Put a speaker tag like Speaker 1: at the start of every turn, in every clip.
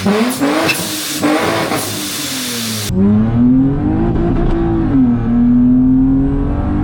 Speaker 1: What's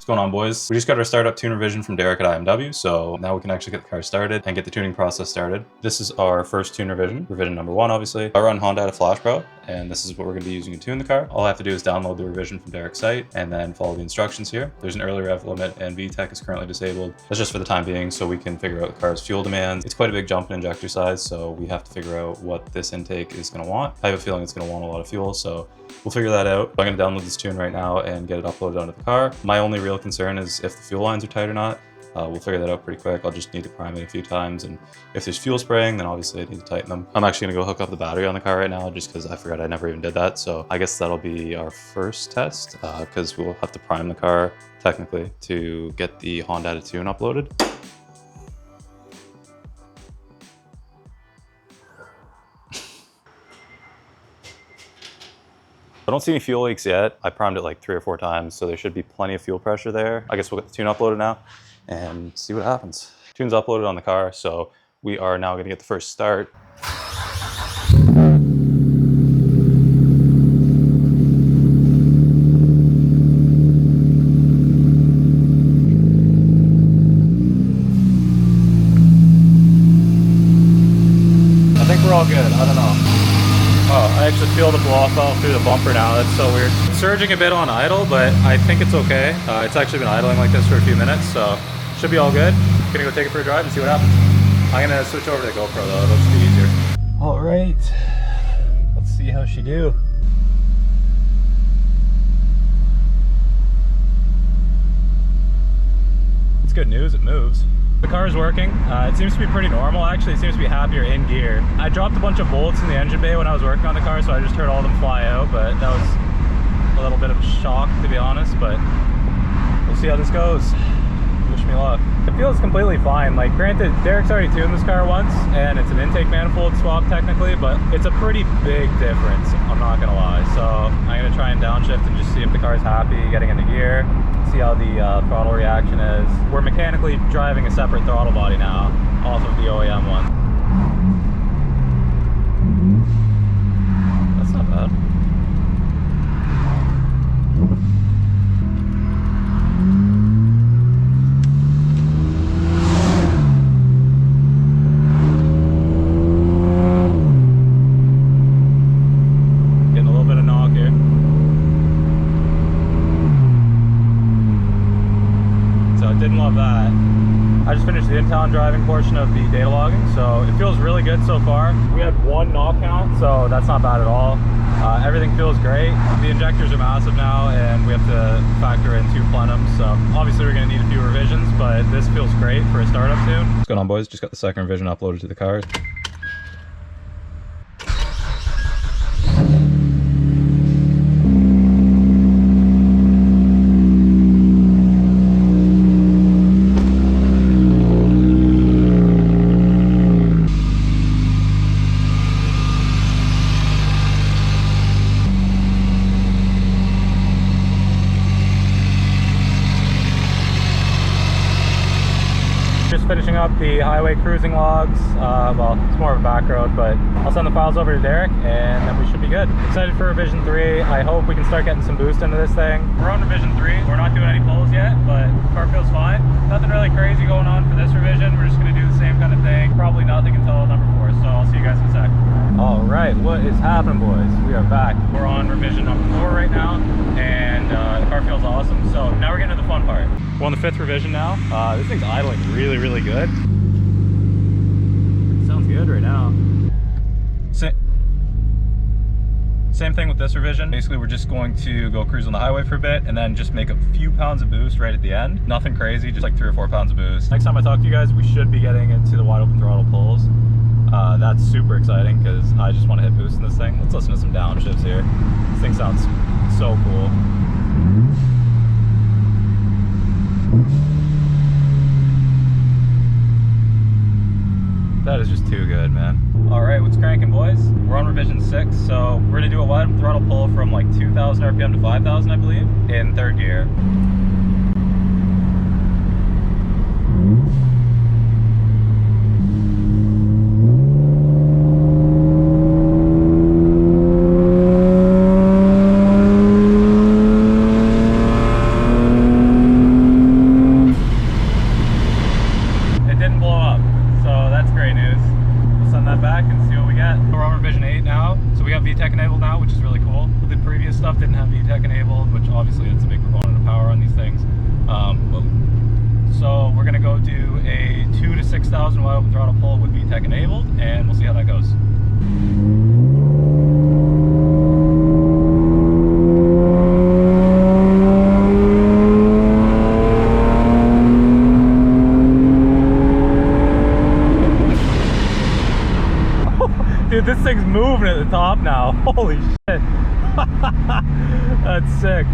Speaker 1: going on, boys? We just got our startup tune revision from Derek at IMW, so now we can actually get the car started and get the tuning process started. This is our first tune revision number 1, obviously. I run Honda at Flash Pro, and this is what we're going to be using to tune the car. All I have to do is download the revision from Derek's site and then follow the instructions here. There's an early rev limit, and VTEC is currently disabled. That's just for the time being, so we can figure out the car's fuel demands. It's quite a big jump in injector size, so we have to figure out what this intake is going to want. I have a feeling it's going to want a lot of fuel, so we'll figure that out. I'm going to download this tune right now and get it uploaded onto the car. My only real concern is if the fuel lines are tight or not. We'll figure that out pretty quick. I'll just need to prime it a few times, and if there's fuel spraying, then obviously I need to tighten them. I'm actually gonna go hook up the battery on the car right now just because I forgot I never even did that. So I guess that'll be our first test because we'll have to prime the car technically to get the Honda tune uploaded. I don't see any fuel leaks yet. I primed it like 3 or 4 times, so there should be plenty of fuel pressure there. I guess we'll get the tune uploaded now and see what happens. Tune's uploaded on the car, so we are now gonna get the first start. I think we're all good, I don't know. Oh, I actually feel the blow off valve through the bumper now. That's so weird. It's surging a bit on idle, but I think it's okay. It's actually been idling like this for a few minutes, so should be all good. Gonna go take it for a drive and see what happens. I'm gonna switch over to the GoPro though, it'll just be easier. All right, let's see how she do. It's good news, it moves. The car is working. It seems to be pretty normal. Actually, it seems to be happier in gear. I dropped a bunch of bolts in the engine bay when I was working on the car, so I just heard all of them fly out, but that was a little bit of a shock, to be honest, but we'll see how this goes. Wish me luck. It feels completely fine. Like, granted, Derek's already tuned this car once, and it's an intake manifold swap technically, but it's a pretty big difference, I'm not gonna lie. So I'm gonna try and downshift and just see if the car's happy getting into gear. See how the throttle reaction is. We're mechanically driving a separate throttle body now off of the OEM one. That's not bad. Getting a little bit of knock here. Didn't love that. I just finished the in-town driving portion of the data logging, so it feels really good so far. We had 1 knock count, so that's not bad at all. Everything feels great. The injectors are massive now, and we have to factor in 2 plenums, so obviously we're going to need a few revisions, but this feels great for a startup tune. What's going on, boys? Just got the second revision uploaded to the car. Just finishing up the highway cruising logs. Well, it's more of a back road, but I'll send the files over to Derek and then we should be good. Excited for revision 3. I hope we can start getting some boost into this thing. We're on revision 3. We're not doing any pulls yet, but the car feels fine. Nothing really crazy going on for this revision. We're just going to do the same kind of thing. Probably nothing until number 4, so I'll see you guys in a sec. All right, what is happening, boys? We are back. We're on revision number 4 right now, and the car feels awesome. So now we're getting to the fun part. We're on the 5th revision now. This thing's idling really, really good. Sounds good right now. Same thing with this revision. Basically, we're just going to go cruise on the highway for a bit and then just make a few pounds of boost right at the end. Nothing crazy, just like 3 or 4 pounds of boost. Next time I talk to you guys, we should be getting into the wide open throttle pulls. That's super exciting because I just want to hit boost in this thing. Let's listen to some downshifts here. This thing sounds so cool. That is just too good, man. All right, what's cranking, boys? We're on revision 6, so we're gonna do a wide throttle pull from like 2,000 RPM to 5,000, I believe, in 3rd gear. that back and see what we get. We're on revision 8 now, so we have VTEC enabled now, which is really cool. The previous stuff didn't have VTEC enabled, which obviously it's a big proponent of power on these things. So we're gonna go do a 2 to 6,000 wide open throttle pull with VTEC enabled, and we'll see how that goes. Dude, this thing's moving at the top now. Holy shit. That's sick.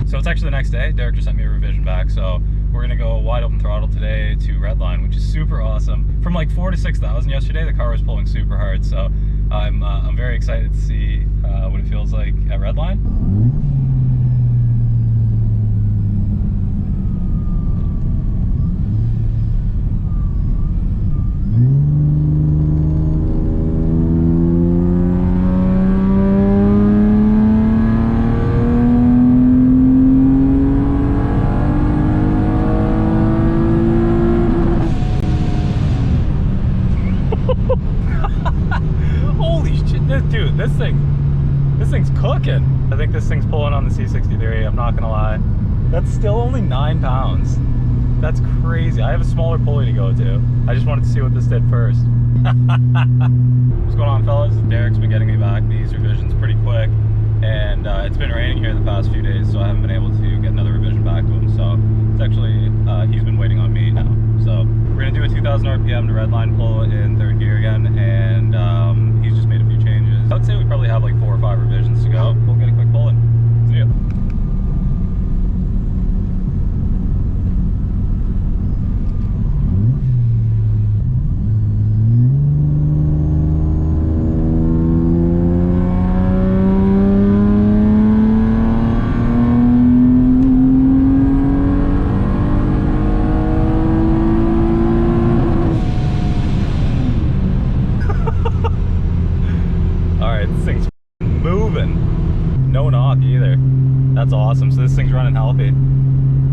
Speaker 1: So it's actually the next day. Derek just sent me a revision back, so we're gonna go wide open throttle today to Redline, which is super awesome. From like 4 to 6,000 yesterday, the car was pulling super hard, so I'm very excited to see what it feels like at Redline. Holy shit, dude, this thing's cooking. I think this thing's pulling on the C63, I'm not gonna lie. That's still only 9 pounds. That's crazy. I have a smaller pulley to go to. I just wanted to see what this did first. What's going on, fellas? Derek's been getting me back these revisions pretty quick, and it's been raining here the past few days, so I haven't been able to get another revision back to him. So it's actually, he's been waiting on me now. So we're gonna do a 2,000 RPM to Redline pull in 3rd gear again, and he's just made a few changes. I would say we probably have like 4 or 5 revisions to go. We'll get a quick pull in. See ya. No knock either. That's awesome. So this thing's running healthy.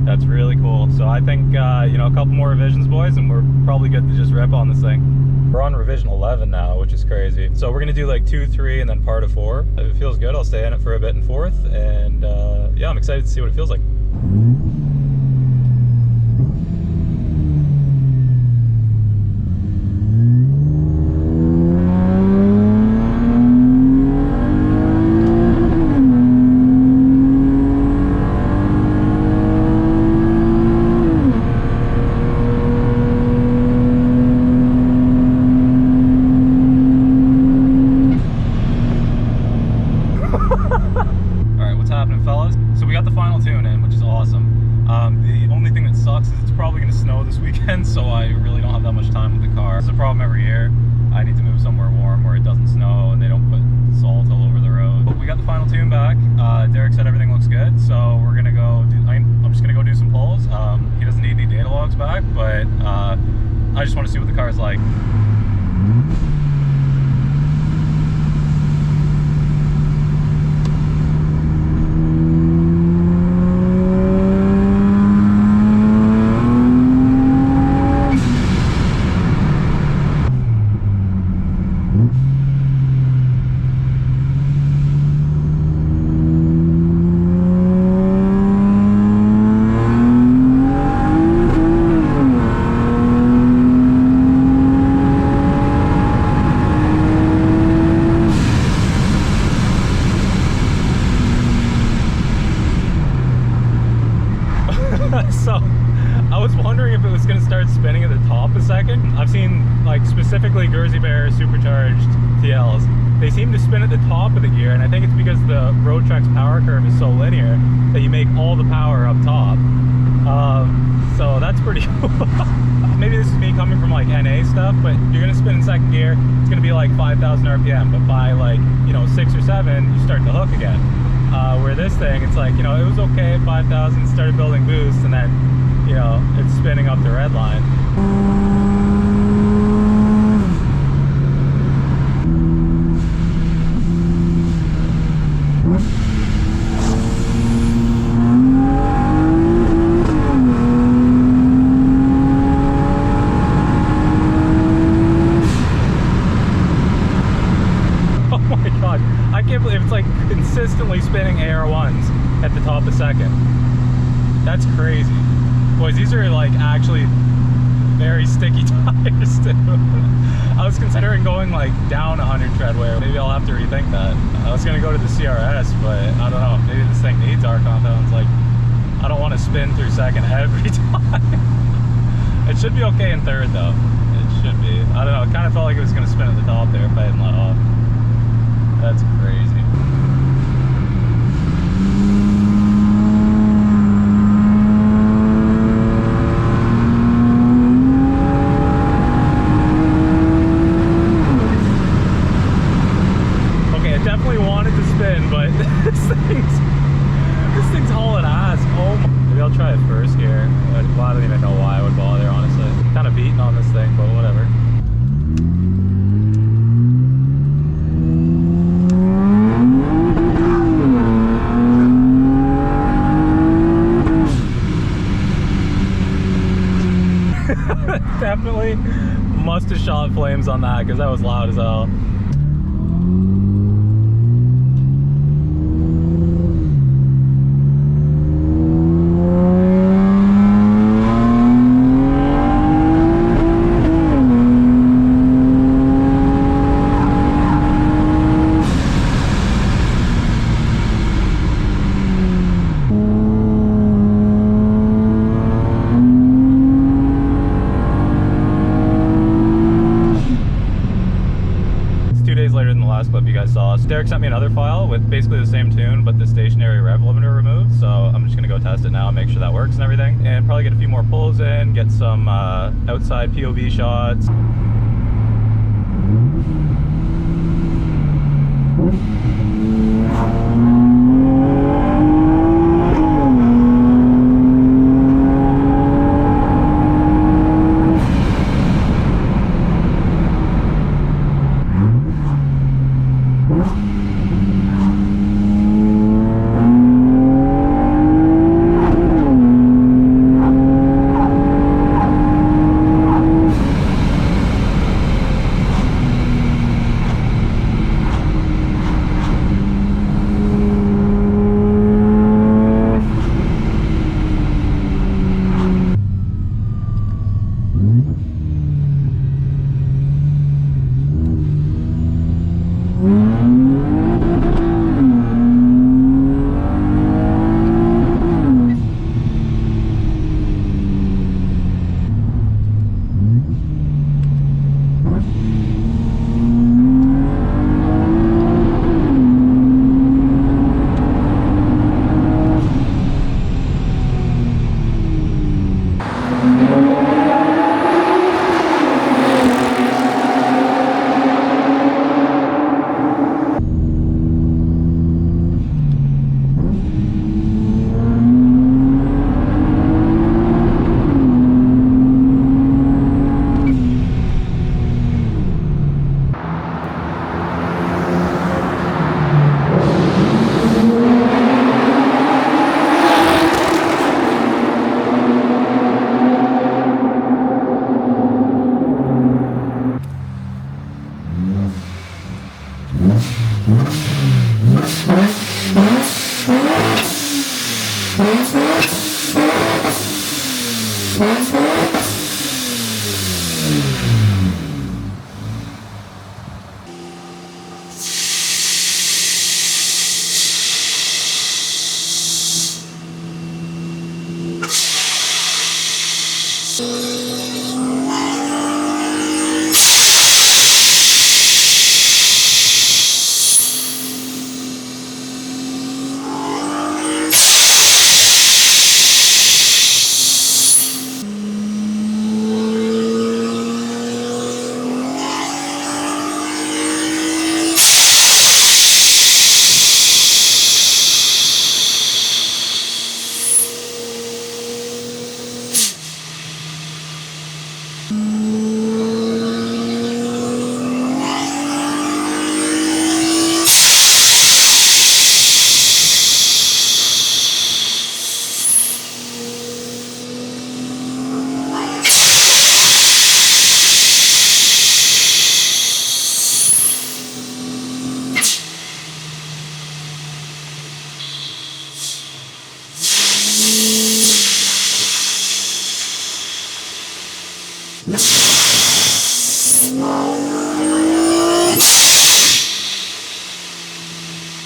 Speaker 1: That's really cool. So I think, you know, a couple more revisions, boys, and we're probably good to just rip on this thing. We're on revision 11 now, which is crazy. So we're gonna do like 2, 3, and then part of 4. If it feels good, I'll stay in it for a bit in 4th, and yeah, I'm excited to see what it feels like. So I really don't have that much time with the car. It's a problem every year. I need to move somewhere warm where it doesn't snow and they don't put salt all over the road. But we got the final tune back. Derek said everything looks good, so we're gonna go do, I'm just gonna go do some pulls. He doesn't need any data logs back, but I just want to see what the car is like. So I was wondering if it was going to start spinning at the top a second. I've seen, like, specifically Gerzy supercharged TLs. They seem to spin at the top of the gear, and I think it's because the Rotrex power curve is so linear that you make all the power up top. So that's pretty cool. Maybe this is me coming from like NA stuff, but you're going to spin in 2nd gear. It's going to be like 5,000 RPM, but by like, you know, 6 or 7, you start to hook again. Where this thing, it's like, you know, it was okay at 5,000, started building boost, and then, you know, it's spinning up the Redline. tires too. I was considering going like down 100 treadwear. Maybe I'll have to rethink that. I was gonna go to the CRS, but I don't know. Maybe this thing needs our compounds. Like, I don't want to spin through second every time. It should be okay in third though. It should be. I don't know. It kind of felt like it was gonna spin at the top there if I hadn't let off. That's crazy. This thing's hauling ass. Oh my. Maybe I'll try it first here. Well, I don't even know why I would bother, honestly. I'm kind of beating on this thing, but whatever. Definitely must have shot flames on that because that was loud as hell. Clip you guys saw. So Derek sent me another file with basically the same tune, but the stationary rev limiter removed. So I'm just gonna go test it now and make sure that works and everything, and probably get a few more pulls in, get some outside POV shots.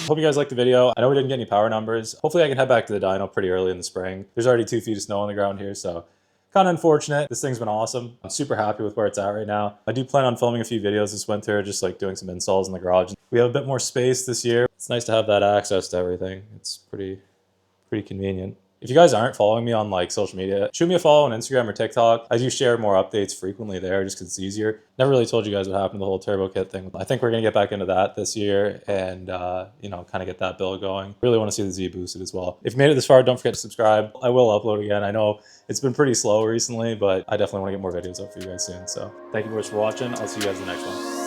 Speaker 1: Hope you guys liked the video. I know we didn't get any power numbers. Hopefully I can head back to the dyno pretty early in the spring. There's already 2 feet of snow on the ground here, so kind of unfortunate. This thing's been awesome. I'm super happy with where it's at right now. I do plan on filming a few videos this winter, just like doing some installs in the garage. We have a bit more space this year. It's nice to have that access to everything. It's pretty convenient. If you guys aren't following me on like social media, shoot me a follow on Instagram or TikTok. I do share more updates frequently there just because it's easier. Never really told you guys what happened to the whole turbo kit thing. I think we're gonna get back into that this year and you know, kind of get that build going. Really want to see the Z boosted as well. If you made it this far, don't forget to subscribe. I will upload again. I know it's been pretty slow recently, but I definitely want to get more videos up for you guys soon. So thank you very much for watching. I'll see you guys in the next one.